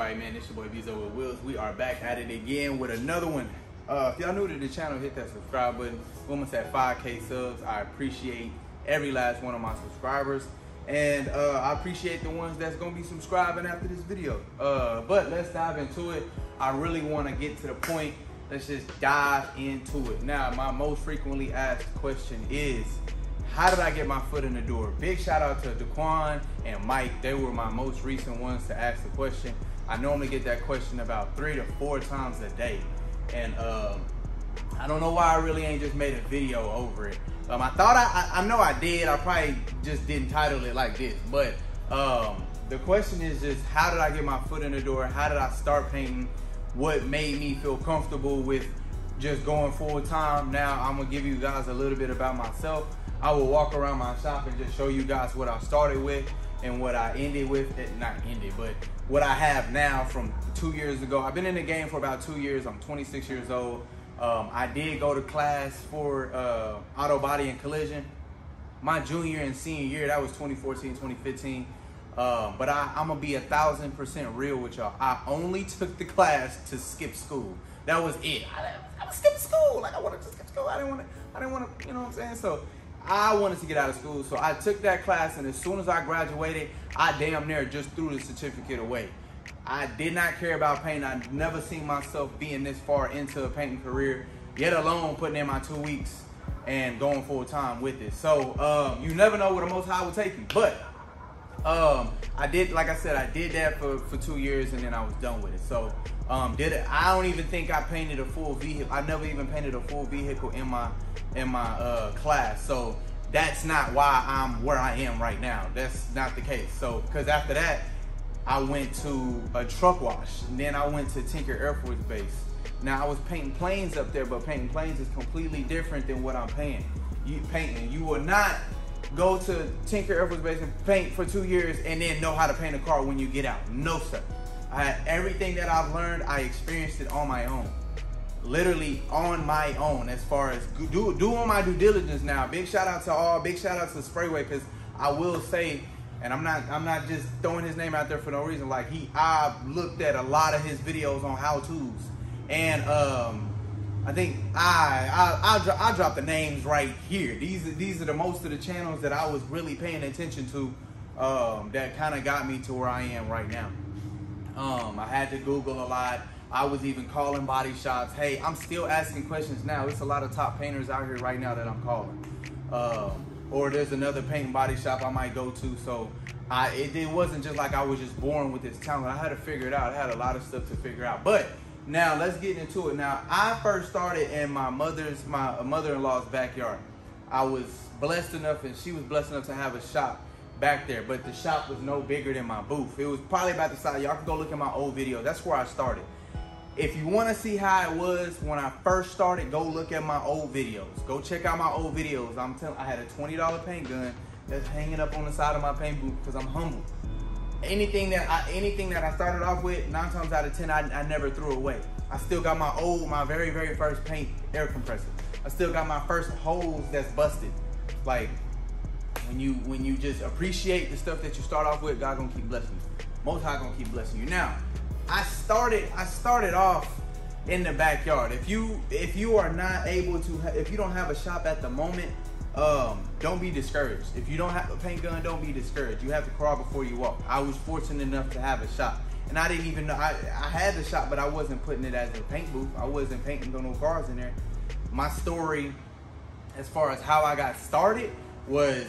Man, it's your boy Bezo with Wills. We are back at it again with another one. If y'all new to the channel, hit that subscribe button. We're almost at 5K subs. I appreciate every last one of my subscribers, and I appreciate the ones that's gonna be subscribing after this video. But let's dive into it. I really want to get to the point. Let's just dive into it. Now, my most frequently asked question is, how did I get my foot in the door? Big shout out to Daquan and Mike. They were my most recent ones to ask the question. I normally get that question about 3 to 4 times a day. And I don't know why I really ain't just made a video over it. I thought I know I did. I probably just didn't title it like this. But the question is just, how did I get my foot in the door? How did I start painting? What made me feel comfortable with just going full time? Now I'm gonna give you guys a little bit about myself. I will walk around my shop and just show you guys what I started with and what I ended with. Not ended, but what I have now from 2 years ago. I've been in the game for about 2 years. I'm 26 years old. I did go to class for auto body and collision my junior and senior year. That was 2014, 2015. But I'm gonna be 1000% real with y'all. I only took the class to skip school. That was it. I was skipping school. Like, I wanted to skip school. I didn't want to, you know what I'm saying? So I wanted to get out of school. So I took that class, and as soon as I graduated, I damn near just threw the certificate away. I did not care about painting. I never seen myself being this far into a painting career, yet alone putting in my 2 weeks and going full time with it. So you never know where the Most High will take you. But I did, like I said, I did that for 2 years, and then I was done with it. So I don't even think I painted a full vehicle. I never even painted a full vehicle in my class. So that's not why I'm where I am right now. That's not the case. So, because after that, I went to a truck wash, and then I went to Tinker Air Force Base. Now, I was painting planes up there, but painting planes is completely different than what I'm painting. You will not go to Tinker Air Force Base and paint for 2 years and then know how to paint a car when you get out. No, sir. I had everything that I've learned, I experienced it on my own. Literally on my own, as far as doing my due diligence now. Big shout out to Sprayway, because I will say, and I'm not just throwing his name out there for no reason. Like, I looked at a lot of his videos on how-tos, and I think I'll drop the names right here. These are the most of the channels that I was really paying attention to, that kind of got me to where I am right now. I had to Google a lot. I was even calling body shops. Hey, I'm still asking questions now. There's a lot of top painters out here right now that I'm calling. Or there's another paint body shop I might go to. So it wasn't just like I was just born with this talent. I had to figure it out. I had a lot of stuff to figure out. But now let's get into it. Now, I first started in my mother-in-law's backyard. I was blessed enough, and she was blessed enough to have a shop back there, but the shop was no bigger than my booth. It was probably about the size. Y'all can go look at my old video. That's where I started. If you want to see how it was when I first started, go look at my old videos. Go check out my old videos. I had a $20 paint gun that's hanging up on the side of my paint booth because I'm humble. Anything that I started off with, 9 times out of 10, I never threw away. I still got my very, very first paint air compressor. I still got my first hose that's busted. Like, when you just appreciate the stuff that you start off with, God gonna keep blessing you. Most High gonna keep blessing you. Now, I started off in the backyard. If you are not able to, if you don't have a shop at the moment, don't be discouraged. If you don't have a paint gun, don't be discouraged. You have to crawl before you walk. I was fortunate enough to have a shop, and I didn't even know I had the shop, but I wasn't putting it as a paint booth. I wasn't painting no cars in there. My story, as far as how I got started, was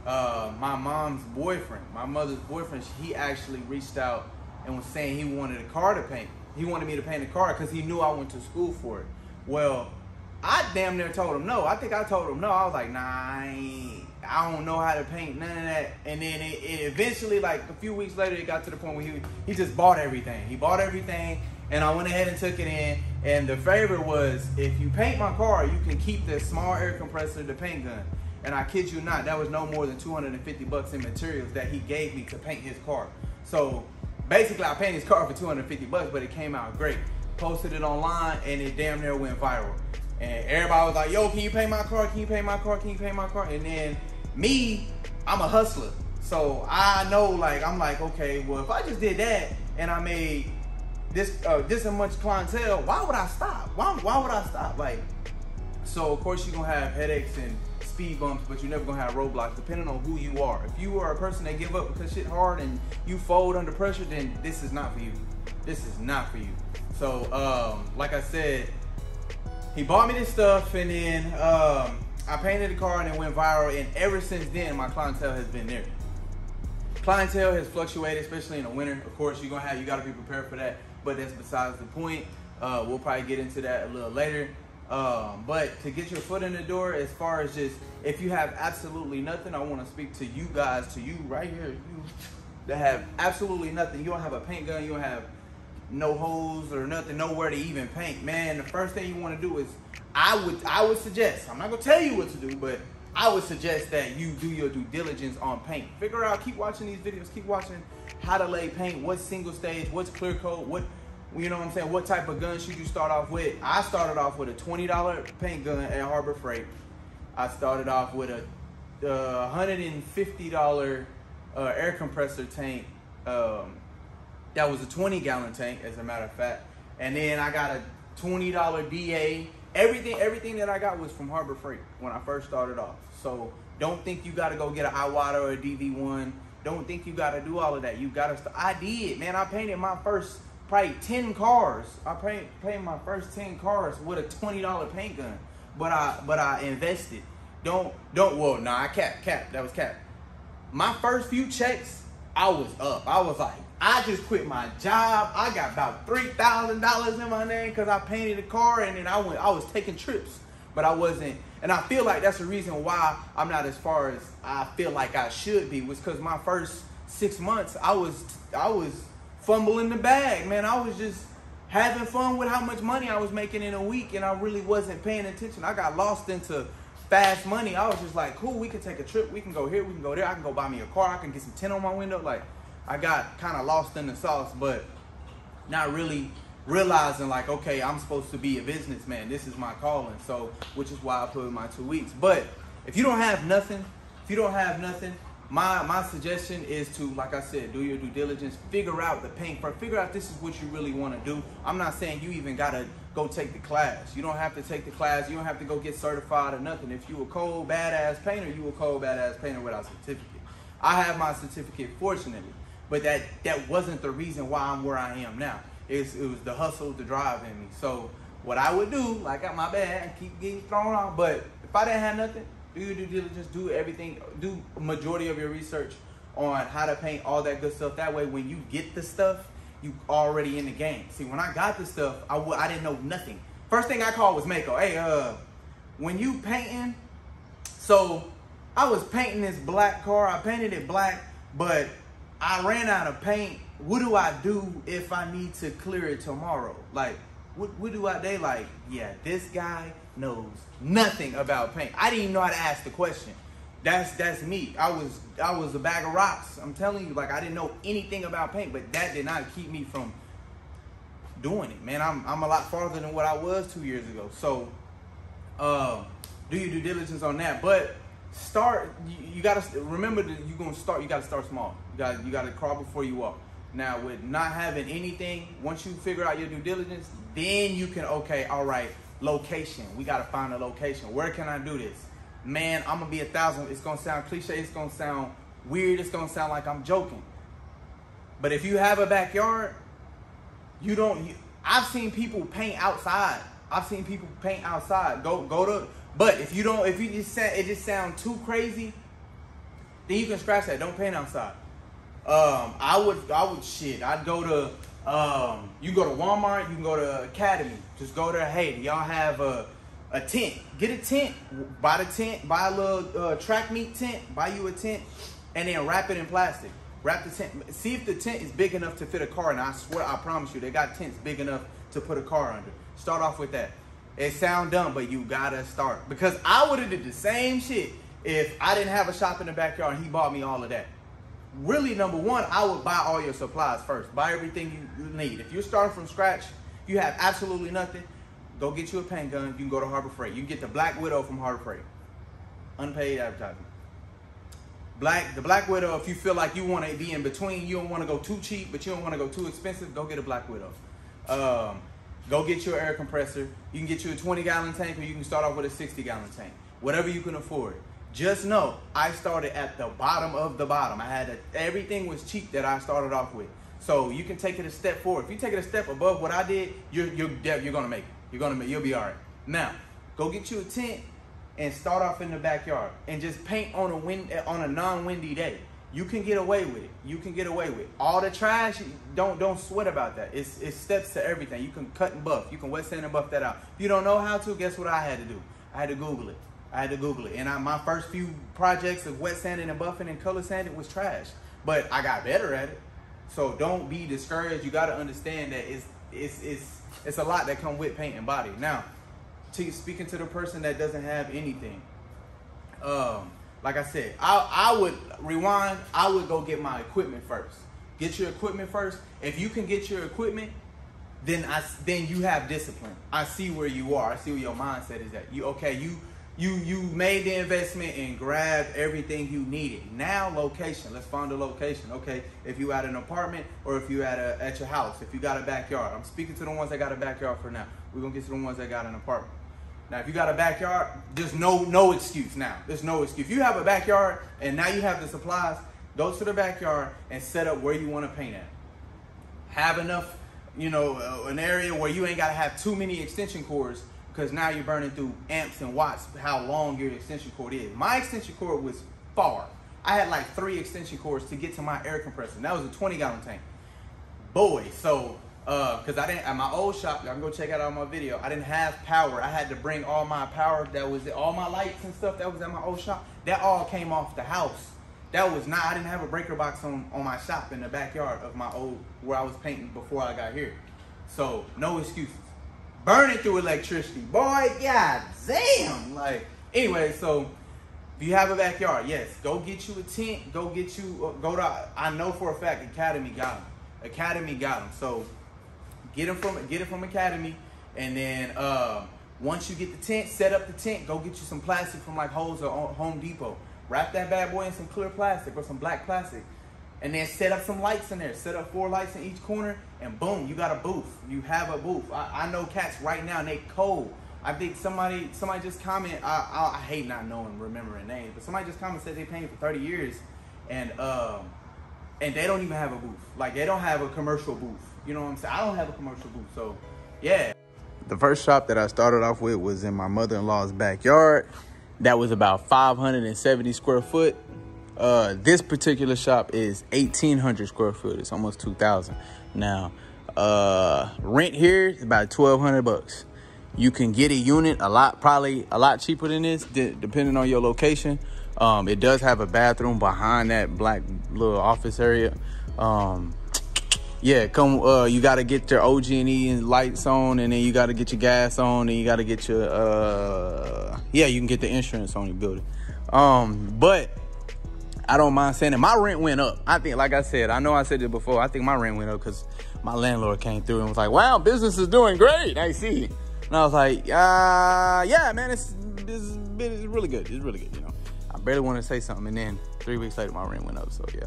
my mom's boyfriend, my mother's boyfriend. He actually reached out and was saying he wanted a car to paint. He wanted me to paint a car because he knew I went to school for it. Well, I damn near told him no. I think I told him no. I was like, nah, I don't know how to paint, none of that. And then it eventually, like a few weeks later, it got to the point where he just bought everything. He bought everything, and I went ahead and took it in. And the favor was, if you paint my car, you can keep the small air compressor, the paint gun. And I kid you not, that was no more than $250 in materials that he gave me to paint his car. So basically I painted his car for $250, but it came out great. Posted it online and it damn near went viral. And everybody was like, yo, can you paint my car? Can you paint my car? Can you paint my car? And then me, I'm a hustler. So I know, like, I'm like, okay, well, if I just did that and I made this much clientele, why would I stop? Why would I stop? Like, so of course you're gonna have headaches and speed bumps, but you're never gonna have roadblocks depending on who you are. If you are a person that give up because shit hard and you fold under pressure, then this is not for you. This is not for you. So like I said, he bought me this stuff, and then I painted the car and it went viral, and ever since then my clientele has been there. Clientele has fluctuated, especially in the winter. Of course, you gotta be prepared for that, but that's besides the point. We'll probably get into that a little later. But to get your foot in the door, as far as just, if you have absolutely nothing, I want to speak to you guys, to you right here, you that have absolutely nothing. You don't have a paint gun, you don't have no hose or nothing, nowhere to even paint. Man, the first thing you want to do is, I would suggest, I'm not gonna tell you what to do, but I would suggest that you do your due diligence on paint. Figure out, keep watching these videos, keep watching how to lay paint, what's single stage, what's clear coat, what, you know what I'm saying, what type of gun should you start off with. I started off with a $20 paint gun at Harbor Freight. I started off with a $150 air compressor tank. That was a 20-gallon tank, as a matter of fact. And then I got a $20 DA. Everything that I got was from Harbor Freight when I first started off. So don't think you gotta go get an Iwata or a DV1. Don't think you gotta do all of that. You gotta I did, man. I painted my first probably 10 cars. I painted my first 10 cars with a $20 paint gun. But I invested. Well, nah, I cap. That was cap. My first few checks, I was up. I was like, I just quit my job. I got about $3,000 in my name because I painted a car, and then I was taking trips, but I wasn't. And I feel like that's the reason why I'm not as far as I feel like I should be, was because my first 6 months, I was fumbling the bag, man. I was just having fun with how much money I was making in a week, and I really wasn't paying attention. I got lost into fast money. I was just like, cool, we can take a trip. We can go here, we can go there. I can go buy me a car. I can get some tint on my window. Like, I got kind of lost in the sauce, but not really realizing, like, okay, I'm supposed to be a businessman. This is my calling. So, which is why I put in my 2 weeks. But if you don't have nothing, my suggestion is to, like I said, do your due diligence. Figure out the paint first. Figure out this is what you really want to do. I'm not saying you even got to go take the class. You don't have to take the class. You don't have to go get certified or nothing. If you a cold, badass painter, you a cold, badass painter without a certificate. I have my certificate, fortunately. But that wasn't the reason why I'm where I am now. It was the hustle, the drive in me. So what I would do, like, my bad, I keep getting thrown off, but if I didn't have nothing, do your due diligence, do everything, do a majority of your research on how to paint, all that good stuff. That way, when you get the stuff, you already in the game. See, when I got the stuff, I didn't know nothing. First thing I called was Mako. Hey, when you painting, so I was painting this black car. I painted it black, but I ran out of paint. What do I do if I need to clear it tomorrow? Like, what do I do? Like, yeah, this guy knows nothing about paint. I didn't even know how to ask the question. That's me. I was a bag of rocks. I'm telling you, like, I didn't know anything about paint, but that did not keep me from doing it, man. I'm a lot farther than what I was 2 years ago. So, do your due diligence on that. But you gotta remember that you're gonna start. You gotta start small. You gotta crawl before you walk. Now, with not having anything, once you figure out your due diligence, then you can, okay, all right, location. We gotta find a location. Where can I do this? Man, I'm gonna be 1,000. It's gonna sound cliche. It's gonna sound weird. It's gonna sound like I'm joking. But if you have a backyard, I've seen people paint outside. Go to. But if you just sound too crazy, then you can scratch that. Don't paint outside. I'd go to, you go to Walmart, you can go to Academy. Just go there. Hey, y'all have a tent. Get a tent. Buy the tent. Buy a little track meet tent. Buy you a tent, and then wrap it in plastic. Wrap the tent. See if the tent is big enough to fit a car. And I swear, I promise you, they got tents big enough to put a car under. Start off with that. It sound dumb, but you gotta start. Because I would have did the same shit if I didn't have a shop in the backyard and he bought me all of that. Really, number one, I would buy all your supplies first. Buy everything you need. If you're starting from scratch, you have absolutely nothing, go get you a paint gun. You can go to Harbor Freight. You can get the Black Widow from Harbor Freight. Unpaid advertising. The Black Widow, if you feel like you want to be in between, you don't want to go too cheap, but you don't want to go too expensive, go get a Black Widow. Go get your air compressor. You can get you a 20-gallon tank, or you can start off with a 60-gallon tank. Whatever you can afford. Just know, I started at the bottom of the bottom. Everything was cheap that I started off with. So you can take it a step forward. If you take it a step above what I did, you're gonna make it. You'll be all right. Now, go get you a tent and start off in the backyard and just paint on a non-windy day. You can get away with it. You can get away with it. All the trash, don't sweat about that. It's steps to everything. You can cut and buff. You can wet sand and buff that out. If you don't know how to, guess what I had to do? I had to Google it. And my first few projects of wet sanding and buffing and color sanding was trash. But I got better at it. So don't be discouraged. You got to understand that it's a lot that come with paint and body. Now, speaking to the person that doesn't have anything, like I said, I would rewind. I would go get my equipment first. Get your equipment first. If you can get your equipment, then you have discipline. I see where you are. I see where your mindset is at. You made the investment and grabbed everything you needed. Now location. Let's find a location. Okay, if you at an apartment or if you at your house, if you got a backyard. I'm speaking to the ones that got a backyard for now. We're gonna get to the ones that got an apartment. Now, if you got a backyard, there's no excuse now. There's no excuse. If you have a backyard and now you have the supplies, go to the backyard and set up where you want to paint at. Have enough, an area where you ain't got to have too many extension cords, because now you're burning through amps and watts how long your extension cord is. My extension cord was far. I had like 3 extension cords to get to my air compressor. And that was a 20-gallon tank. Boy, so... because I didn't, at my old shop, y'all can go check out my video, I didn't have power. I had to bring all my power all my lights and stuff that was at my old shop, that all came off the house. I didn't have a breaker box on my shop in the backyard of my old, where I was painting before I got here. So, no excuses. Burning through electricity, boy, god damn. Anyway, so, if you have a backyard, yes, go get you a tent, I know for a fact Academy got them. So, get it from Academy, and then once you get the tent, set up the tent, go get you some plastic from like Lowe's or Home Depot. Wrap that bad boy in some clear plastic or some black plastic, and then set up some lights in there. Set up 4 lights in each corner, and boom, you got a booth. You have a booth. I know cats right now, and they cold. I think somebody just comment. I hate not remembering names, but somebody just commented, said they painted for 30 years, and they don't even have a booth. Like, they don't have a commercial booth. You know what I'm saying? I don't have a commercial booth, so yeah. The first shop that I started off with was in my mother-in-law's backyard. That was about 570 square foot. This particular shop is 1,800 square foot. It's almost 2,000. Now, rent here is about $1,200. You can get a unit probably a lot cheaper than this, depending on your location. It does have a bathroom behind that black little office area. Yeah, you got to get your OG&E and lights on, and then you got to get your gas on, and you got to get your, you can get the insurance on your building. But I don't mind saying that my rent went up. I think, like I said, I know I said it before, I think my rent went up because my landlord came through and was like, wow, business is doing great. I see. And I was like, yeah, man, it's really good. It's really good, I barely want to say something, and then 3 weeks later, my rent went up, so yeah.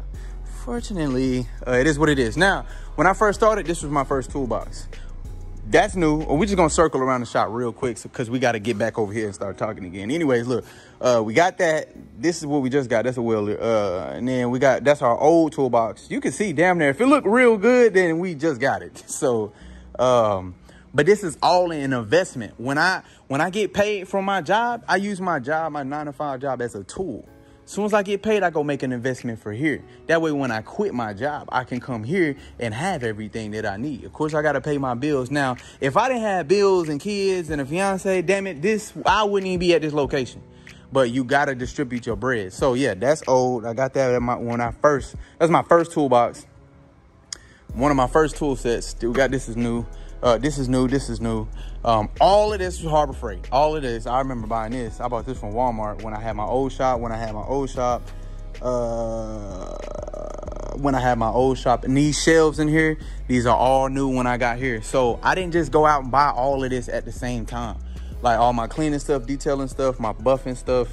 Fortunately, it is what it is. Now, when I first started, this was my first toolbox. That's new. We're just going to circle around the shop real quick because we got to get back over here and start talking again. Anyways, look, we got that. This is what we just got. That's a welder. And then that's our old toolbox. You can see damn near, if it look real good, then we just got it. So, but this is all an investment. When I get paid from my job, I use my 9-to-5 job as a tool. As soon as I get paid, I go make an investment for here. That way, when I quit my job, I can come here and have everything that I need. Of course, I got to pay my bills. Now, if I didn't have bills and kids and a fiance, damn it, I wouldn't even be at this location. But you got to distribute your bread. So, yeah, that's old. I got that that's my first toolbox. One of my first tool sets. This is new. This is new. This is new. All of this was Harbor Freight. All of this. I remember buying this. I bought this from Walmart when I had my old shop. When I had my old shop. And these shelves in here, these are all new when I got here. So I didn't just go out and buy all of this at the same time. Like all my cleaning stuff, detailing stuff, my buffing stuff,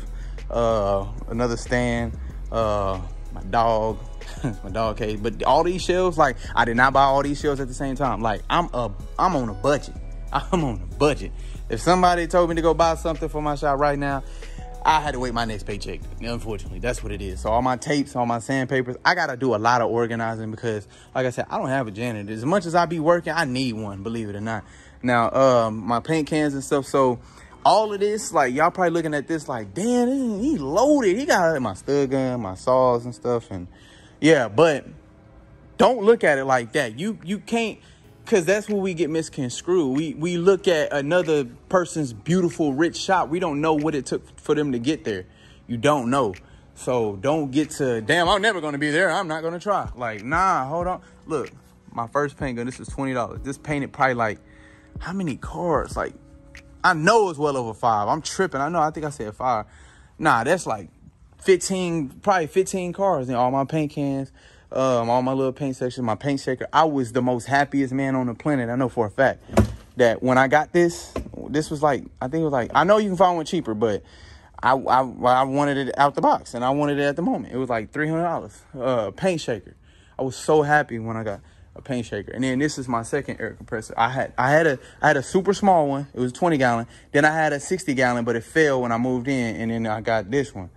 another stand, my dog cage. But all these shelves, like I did not buy all these shelves at the same time. Like I'm on a budget. I'm on a budget. If somebody told me to go buy something for my shop right now, I had to wait my next paycheck. Unfortunately, that's what it is. So all my tapes, all my sandpapers, I got to do a lot of organizing because, like I said, I don't have a janitor. As much as I be working, I need one, believe it or not. Now, my paint cans and stuff. So all of this, like, y'all probably looking at this like, damn, he loaded. He got my stud gun, my saws and stuff. And yeah, but don't look at it like that. You can't. Because that's where we get misconstrued. We look at another person's beautiful, rich shop. We don't know what it took for them to get there. You don't know. So don't get to, damn, I'm never going to be there. I'm not going to try. Like, nah, hold on. Look, my first paint gun, this is $20. This painted probably like, how many cars? Like, I know it's well over 5. I'm tripping. I think I said 5. Nah, that's like 15, probably 15 cars in all my paint cans. All my little paint sections, my paint shaker. I was the most happiest man on the planet. I know for a fact that when I got this was like, I think it was like, I know you can find one cheaper, but I wanted it out the box and I wanted it at the moment. It was like $300, paint shaker. I was so happy when I got a paint shaker. And then this is my second air compressor. I had a super small one. It was 20 gallon. Then I had a 60 gallon, but it fell when I moved in. And then I got this one.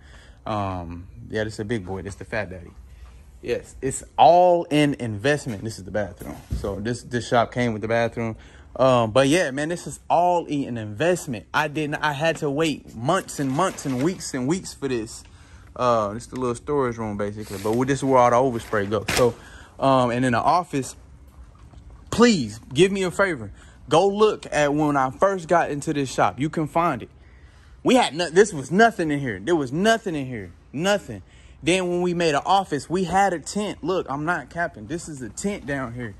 Yeah, this is a big boy. This is the Fat Daddy. Yes, it's all in investment. This is the bathroom. So this shop came with the bathroom. But yeah, man, this is all an investment. I had to wait months and months and weeks for this. This is the little storage room basically. But this is where all the overspray goes. So, and in the office, please give me a favor. Go look at when I first got into this shop. You can find it. This was nothing in here. There was nothing in here. Nothing. Then when we made an office, we had a tent. Look, I'm not capping. This is a tent down here.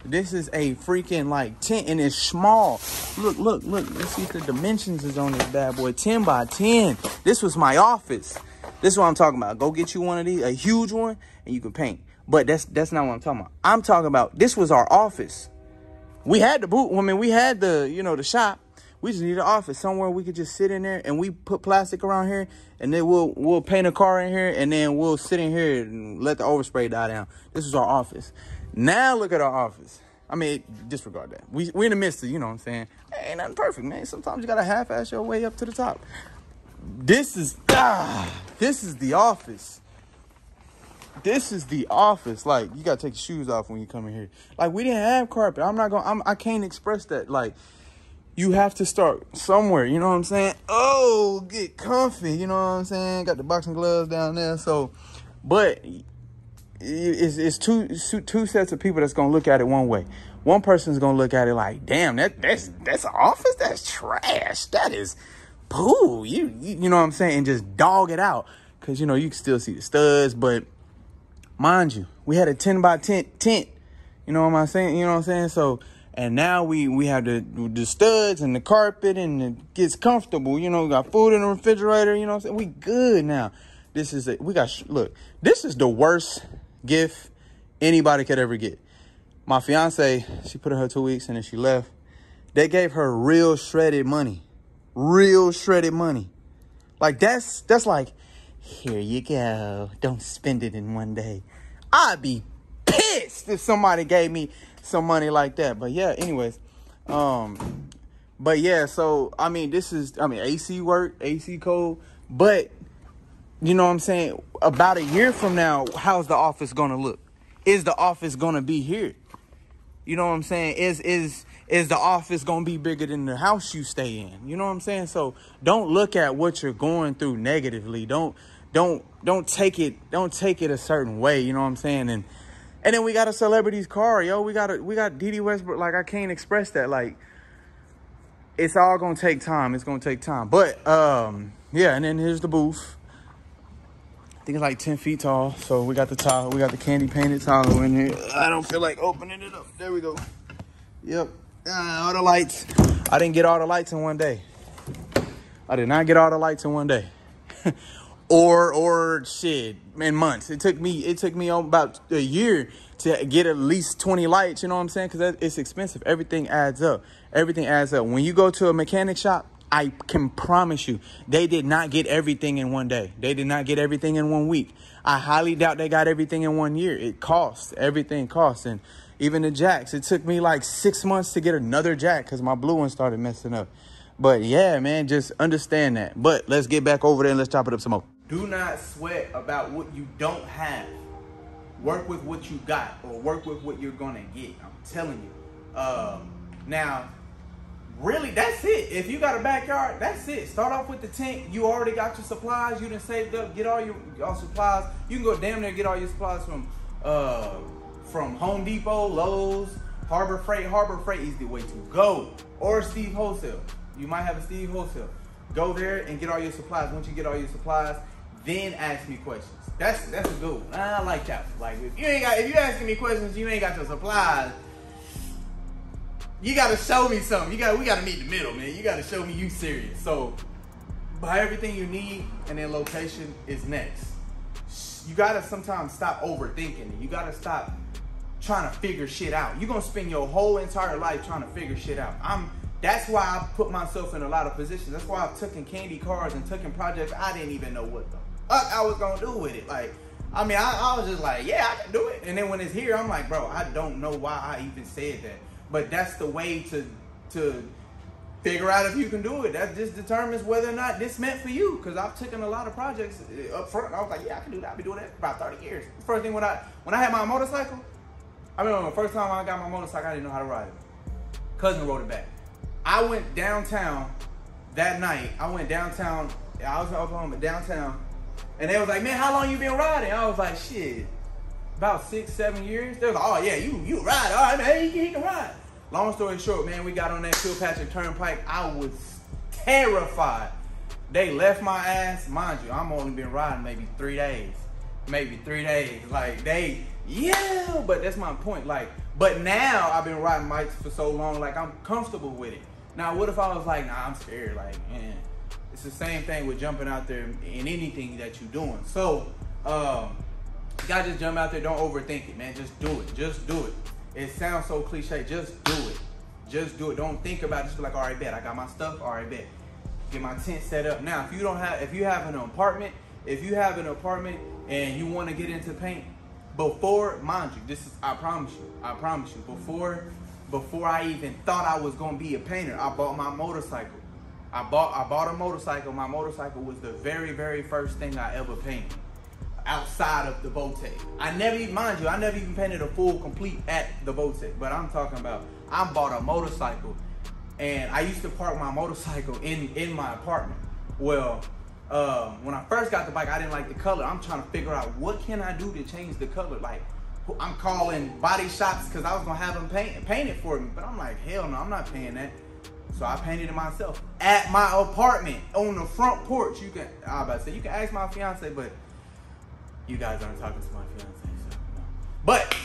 This is a freaking like tent and it's small. Look. Let's see if the dimensions is on this bad boy. 10 by 10. This was my office. This is what I'm talking about. Go get you one of these, a huge one, and you can paint. But that's not what I'm talking about. I'm talking about this was our office. We had we had the shop. We just need an office somewhere we could just sit in there, and we put plastic around here, and then we'll paint a car in here, and then we'll sit in here and let the overspray die down. This is our office. Now look at our office. I mean, disregard that. We're in the midst of, you know what I'm saying? Ain't nothing perfect, man. Sometimes you gotta half-ass your way up to the top. This is the office. This is the office. Like, you gotta take your shoes off when you come in here. Like, we didn't have carpet. I can't express that. Like, you have to start somewhere, you know what I'm saying? Oh, get comfy, you know what I'm saying? Got the boxing gloves down there. So, but it's two sets of people that's gonna look at it one way. One person's gonna look at it like, damn, that's an office? That's trash. That is poo. You know what I'm saying? And just dog it out. Cause you can still see the studs, but mind you, we had a 10 by 10 tent. You know what I'm saying? You know what I'm saying? So, and now we have the studs and the carpet and it gets comfortable. We got food in the refrigerator. You know what I'm saying? We good now. This is look, this is the worst gift anybody could ever get. My fiance, she put in her 2 weeks and then she left. They gave her real shredded money. Like that's like, here you go. Don't spend it in one day. I'd be pissed if somebody gave me some money like that. But yeah, anyways, but yeah, so I mean AC work, AC cold, but you know what I'm saying, about a year from now, how's the office gonna look? Is the office gonna be here? You know what I'm saying? Is the office gonna be bigger than the house you stay in? You know what I'm saying? So don't look at what you're going through negatively. Don't take it a certain way, you know what I'm saying? And then we got a celebrity's car, yo. We got Dede Westbrook. Like, I can't express that. Like, it's all gonna take time. It's gonna take time. But yeah, and then here's the booth. I think it's like 10 feet tall. So we got the tile. We got the candy painted tile in here. I don't feel like opening it up. There we go. Yep. All the lights. I didn't get all the lights in one day. I did not get all the lights in one day. or shit, in months. It took me about a year to get at least 20 lights, you know what I'm saying? Because it's expensive. Everything adds up. Everything adds up. When you go to a mechanic shop, I can promise you, they did not get everything in one day. They did not get everything in 1 week. I highly doubt they got everything in 1 year. It costs. Everything costs. And even the jacks, it took me like 6 months to get another jack because my blue one started messing up. But yeah, man, just understand that. But let's get back over there and let's chop it up some more. Do not sweat about what you don't have. Work with what you got, or work with what you're going to get. I'm telling you. Now, really, that's it. If you got a backyard, that's it. Start off with the tank. You already got your supplies. You done saved up. Get all your supplies. You can go damn near get all your supplies from Home Depot, Lowe's, Harbor Freight. Harbor Freight is the way to go. Or Steve Wholesale. You might have a Steve Wholesale. Go there and get all your supplies. Once you get all your supplies, then ask me questions. That's a good one. I like that one. Like if you asking me questions, you ain't got your supplies. You gotta show me something. We gotta meet in the middle, man. You gotta show me you serious. So buy everything you need, and then location is next. You gotta sometimes stop overthinking it. You gotta stop trying to figure shit out. You're gonna spend your whole entire life trying to figure shit out. That's why I put myself in a lot of positions. That's why I've taken candy cars and taken projects I didn't even know what the fuck I was gonna do with it. Like, I mean, I was just like, yeah, I can do it. And then when it's here, I'm like, bro, I don't know why I even said that. But that's the way to figure out if you can do it. That just determines whether or not this meant for you. Because I've taken a lot of projects up front. I was like, yeah, I can do that. I've been doing that for about 30 years. The first thing when I had my motorcycle, I remember the first time I got my motorcycle, I didn't know how to ride it. Cousin rode it back. I went downtown that night. I went downtown. I was in Oklahoma, downtown. And they was like, man, how long you been riding? I was like, shit, about 6, 7 years. They was like, oh yeah, you ride. All right, man, you can ride. Long story short, man, we got on that Kilpatrick Turnpike. I was terrified. They left my ass. Mind you, I'm only been riding maybe 3 days. Like, yeah, but that's my point. Like, but now I've been riding bikes for so long, like, I'm comfortable with it. Now, what if I was like, nah, I'm scared? Like, man, it's the same thing with jumping out there in anything that you're doing. So, you gotta just jump out there. Don't overthink it, man. Just do it. Just do it. It sounds so cliche. Just do it. Just do it. Don't think about it. Just be like, all right, bet. I got my stuff. All right, bet. Get my tent set up. Now, if you have an apartment and you want to get into paint, mind you, I promise you, before I even thought I was gonna be a painter, I bought my motorcycle. I bought a motorcycle. My motorcycle was the very, very first thing I ever painted outside of the Votech. I never even painted a full complete at the Votech, but I'm talking about, I bought a motorcycle, and I used to park my motorcycle in my apartment. Well, when I first got the bike, I didn't like the color. I'm trying to figure out what can I do to change the color. Like, I'm calling body shops because I was gonna have them paint it for me, but I'm like, hell no, I'm not paying that. So I painted it myself at my apartment on the front porch. I was about to say, you can ask my fiance, but you guys aren't talking to my fiance, so no. But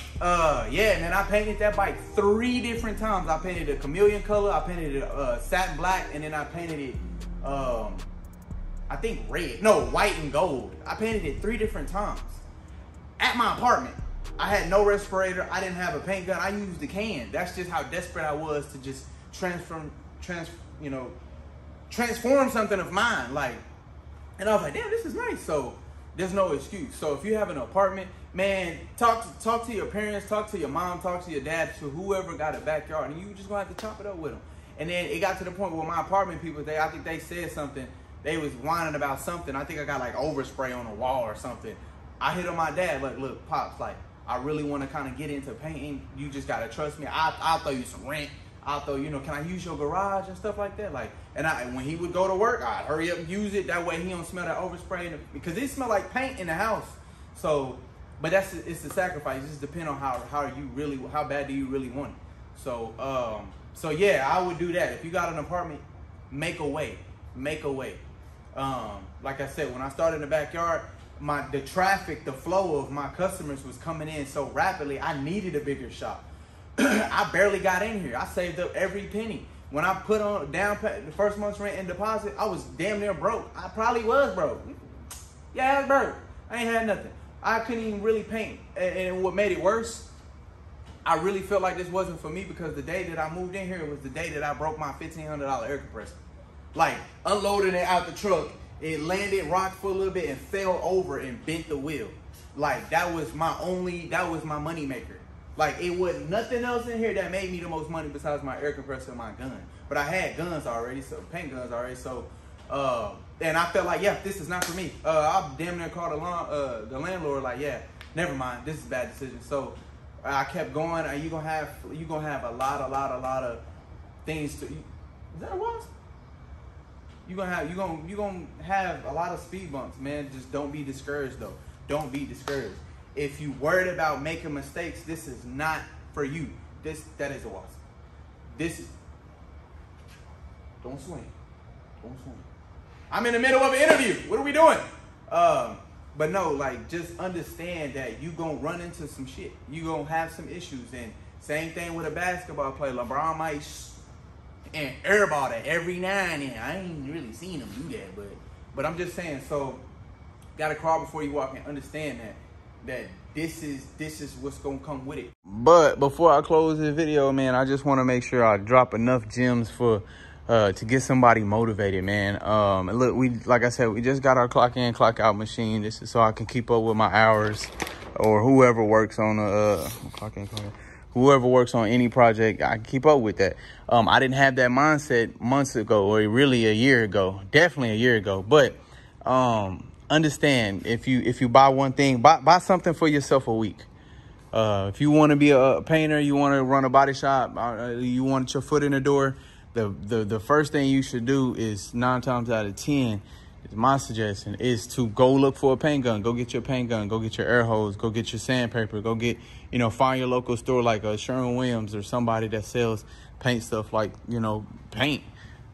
yeah, man, I painted that bike 3 different times. I painted it a chameleon color, I painted it satin black, and then I painted it I think white and gold. I painted it 3 different times at my apartment. I had no respirator. I didn't have a paint gun. I used the can. That's just how desperate I was to just transform something of mine. Like, and I was like, damn, this is nice. So there's no excuse. So if you have an apartment, man, talk to your parents, talk to your mom, talk to your dad, to whoever got a backyard, and you just gonna have to chop it up with them. And then it got to the point where my apartment people, I think they said something. They was whining about something. I think I got like overspray on the wall or something. I hit on my dad, like, look, Pops, like, I really want to kind of get into painting. You just got to trust me. I'll throw you some rent. I'll throw, can I use your garage and stuff like that? Like, and when he would go to work, I'd hurry up and use it. That way he don't smell that overspray, because it smell like paint in the house. So, but it's the sacrifice. It just depends on how bad do you really want it. So yeah, I would do that. If you got an apartment, make a way. Like I said, when I started in the backyard, the flow of my customers was coming in so rapidly, I needed a bigger shop. I barely got in here. I saved up every penny. When I put on the first month's rent and deposit, I was damn near broke. I probably was broke. Yeah, I was broke. I ain't had nothing. I couldn't even really paint. And what made it worse, I really felt like this wasn't for me because the day that I moved in here was the day that I broke my $1,500 air compressor. Like, unloading it out the truck, it landed, rocked for a little bit, and fell over and bent the wheel. Like, that was my money maker. Like, it wasn't nothing else in here that made me the most money besides my air compressor and my gun. But I had guns already, so paint guns already, so and I felt like, yeah, this is not for me. I damn near called the landlord, like, yeah, never mind, this is a bad decision. So I kept going, and you're gonna have a lot of things to. Is that a wasp? You're gonna have a lot of speed bumps, man. Just don't be discouraged though. Don't be discouraged. If you worried about making mistakes, this is not for you. That is a wasp. Don't swing. Don't swing. I'm in the middle of an interview. What are we doing? But no, like, just understand that you gonna run into some shit. You gonna have some issues. And same thing with a basketball player. LeBron might and airball that every now and then. I ain't really seen him do that, but I'm just saying. So, gotta crawl before you walk and understand that this is what's gonna come with it. But before I close this video, man, I just want to make sure I drop enough gems for to get somebody motivated, man. And look, like I said, we just got our clock in, clock out machine. This is so I can keep up with my hours, or whoever works on clock in, clock out. Whoever works on any project, I can keep up with that. I didn't have that mindset months ago, or really a year ago, definitely a year ago. But understand, if you buy one thing, buy something for yourself a week. If you want to be a painter, you want to run a body shop, you want your foot in the door, the first thing you should do is 9 times out of 10, is my suggestion, is to go look for a paint gun. Go get your paint gun. Go get your air hose. Go get your sandpaper. Go get, find your local store like a Sherwin-Williams or somebody that sells paint stuff like, paint.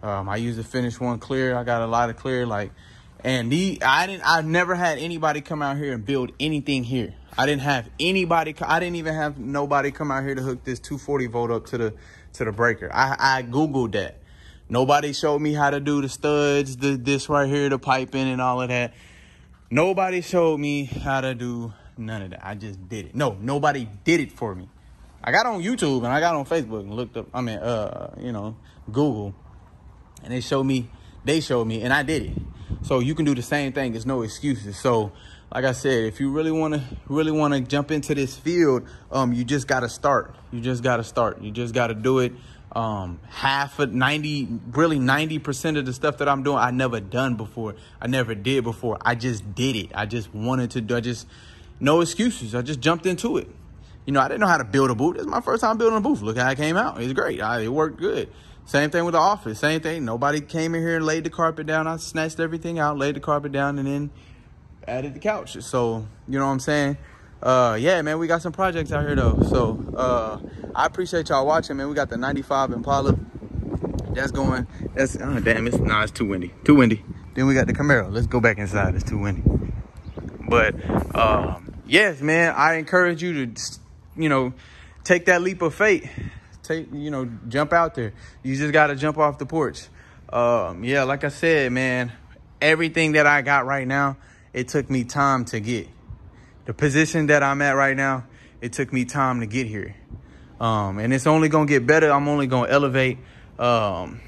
I use a Finish One Clear. I got a lot of clear, I've never had anybody come out here and build anything here. I didn't even have nobody come out here to hook this 240 volt up to the breaker. I Googled that. Nobody showed me how to do the studs, this right here, the piping and all of that. Nobody showed me how to do none of that. I just did it. No, nobody did it for me. I got on YouTube and I got on Facebook and looked up, Google, and they showed me, and I did it. So you can do the same thing. There's no excuses. So like I said, if you really want to jump into this field, you just got to start. You just got to do it. 90% of the stuff that I'm doing, I never done before. I never did before. I just did it. I just wanted to do, no excuses. I just jumped into it. I didn't know how to build a booth. This is my first time building a booth. Look how it came out. It's great. It worked good. Same thing with the office. Same thing. Nobody came in here and laid the carpet down. I snatched everything out, laid the carpet down, and then added the couch. So, you know what I'm saying? Yeah, man, we got some projects out here, though. So, I appreciate y'all watching, man. We got the 95 Impala. That's going. It's too windy. Too windy. Then we got the Camaro. Let's go back inside. It's too windy. But, yes, man, I encourage you to, take that leap of faith. Jump out there. You just got to jump off the porch. Yeah, like I said, man, everything that I got right now, it took me time to get. The position that I'm at right now, it took me time to get here. And it's only going to get better. I'm only going to elevate. Trying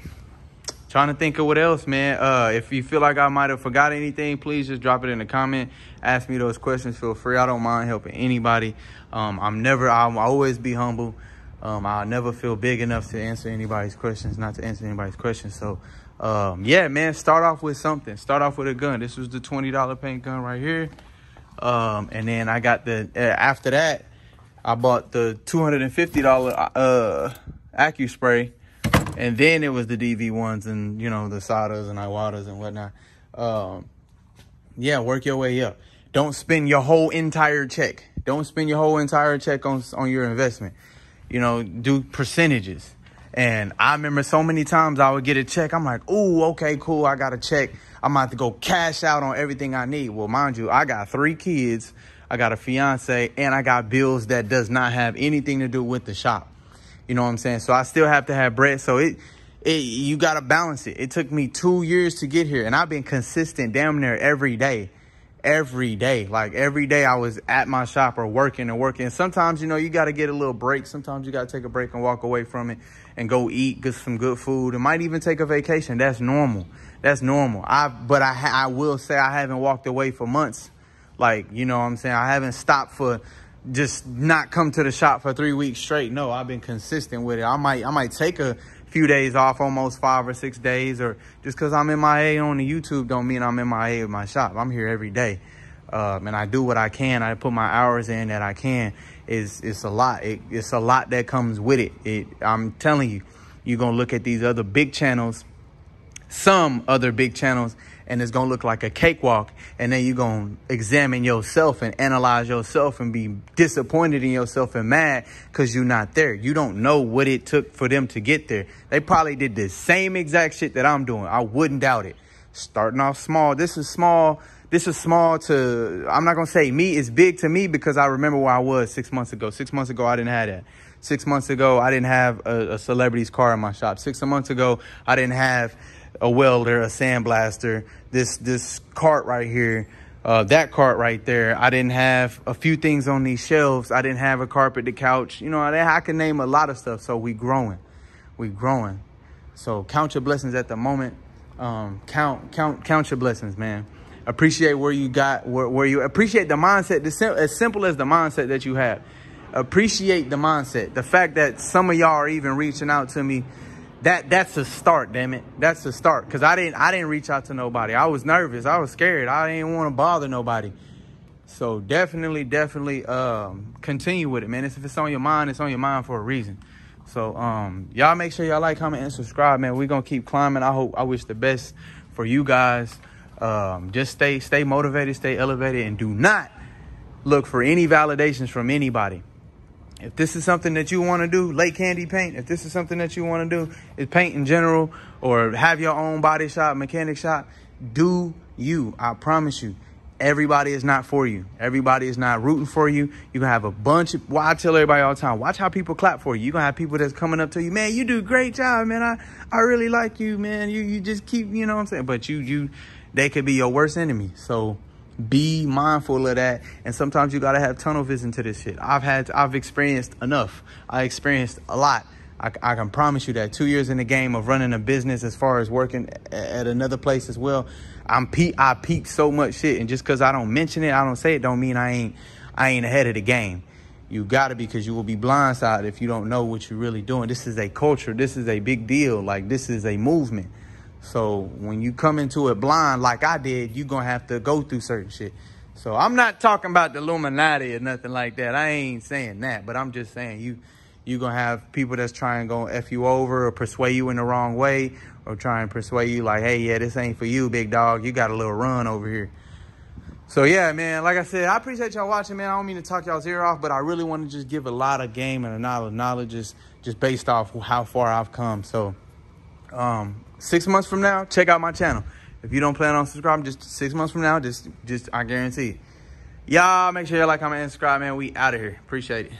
to think of what else, man. If you feel like I might have forgot anything, please just drop it in the comment. Ask me those questions. Feel free. I don't mind helping anybody. I'll always be humble. I'll never feel big enough to answer anybody's questions, not to answer anybody's questions. So, yeah, man, start off with something. Start off with a gun. This was the $20 paint gun right here. And then I got after that, I bought the $250 AccuSpray. And then it was the DV ones and, the Sadas and Iwatas and whatnot. Yeah, work your way up. Don't spend your whole entire check. Don't spend your whole entire check on your investment. Do percentages. And I remember so many times I would get a check. I'm like, ooh, okay, cool. I got a check. I'm about to go cash out on everything I need. Well, mind you, I got 3 kids. I got a fiance and I got bills that does not have anything to do with the shop. You know what I'm saying? So I still have to have bread. So you got to balance it. It took me 2 years to get here, and I've been consistent damn near every day. Every day. Like every day I was at my shop or working and working. Sometimes, you know, you got to get a little break. Sometimes you got to take a break and walk away from it and go eat, get some good food, and might even take a vacation. That's normal. That's normal. But I will say I haven't walked away for months. Like, you know what I'm saying? I haven't stopped for just not come to the shop for 3 weeks straight. No, I've been consistent with it. I might take a few days off, almost 5 or 6 days, or just because I'm MIA on the YouTube don't mean I'm MIA at my shop. I'm here every day. And I do what I can. I put my hours in that I can. It's a lot. It's a lot that comes with it. I'm telling you, you're going to look at these other big channels, some other big channels, and it's going to look like a cakewalk. And then you're going to examine yourself and analyze yourself and be disappointed in yourself and mad because you're not there. You don't know what it took for them to get there. They probably did the same exact shit that I'm doing. I wouldn't doubt it. Starting off small. This is small. This is small to, I'm not going to say me. It's big to me because I remember where I was 6 months ago. 6 months ago, I didn't have that. 6 months ago, I didn't have a celebrity's car in my shop. 6 months ago, I didn't have a welder, a sandblaster, this cart right here, that cart right there. I didn't have a few things on these shelves. I didn't have a carpet, the couch. You know, I can name a lot of stuff. So we growing. So count your blessings at the moment. Count your blessings, man. Appreciate where you got, where you appreciate the mindset. As simple as the mindset that you have. Appreciate the mindset. The fact that some of y'all are even reaching out to me. That's a start, damn it. That's a start. Because I didn't reach out to nobody. I was nervous. I was scared. I didn't want to bother nobody. So definitely continue with it, man. If it's on your mind, it's on your mind for a reason. So y'all make sure y'all like, comment, and subscribe, man. We're gonna keep climbing. I wish the best for you guys. Just stay motivated, stay elevated, and do not look for any validations from anybody. If this is something that you want to do, Lake Candy Paint, if this is something that you want to do, is paint in general, or have your own body shop, mechanic shop, do you. I promise you, everybody is not for you. Everybody is not rooting for you. You're going to have a bunch of, well, I tell everybody all the time, watch how people clap for you. You're going to have people that's coming up to you, man, you do a great job, man. I really like you, man. You just keep, you know what I'm saying? But they could be your worst enemy. So be mindful of that. And sometimes you got to have tunnel vision to this shit. I've experienced enough. I experienced a lot. I can promise you that 2 years in the game of running a business, as far as working at another place as well, I peaked so much shit. And just because I don't mention it, I don't say it, don't mean I ain't ahead of the game. You got to, because you will be blindsided if you don't know what you're really doing. This is a culture. This is a big deal. Like, this is a movement. So when you come into it blind like I did, you're going to have to go through certain shit. So I'm not talking about the Illuminati or nothing like that. I ain't saying that. But I'm just saying you're going to have people that's trying to go F you over or persuade you in the wrong way, or try and persuade you like, hey, yeah, this ain't for you, big dog. You got a little run over here. So, yeah, man, like I said, I appreciate y'all watching, man. I don't mean to talk y'all's ear off, but I really want to just give a lot of game and a lot of knowledge just based off how far I've come. So 6 months from now, check out my channel. If you don't plan on subscribing, just 6 months from now, just I guarantee it. Y'all make sure you like, comment, and subscribe, man. We out of here. Appreciate it.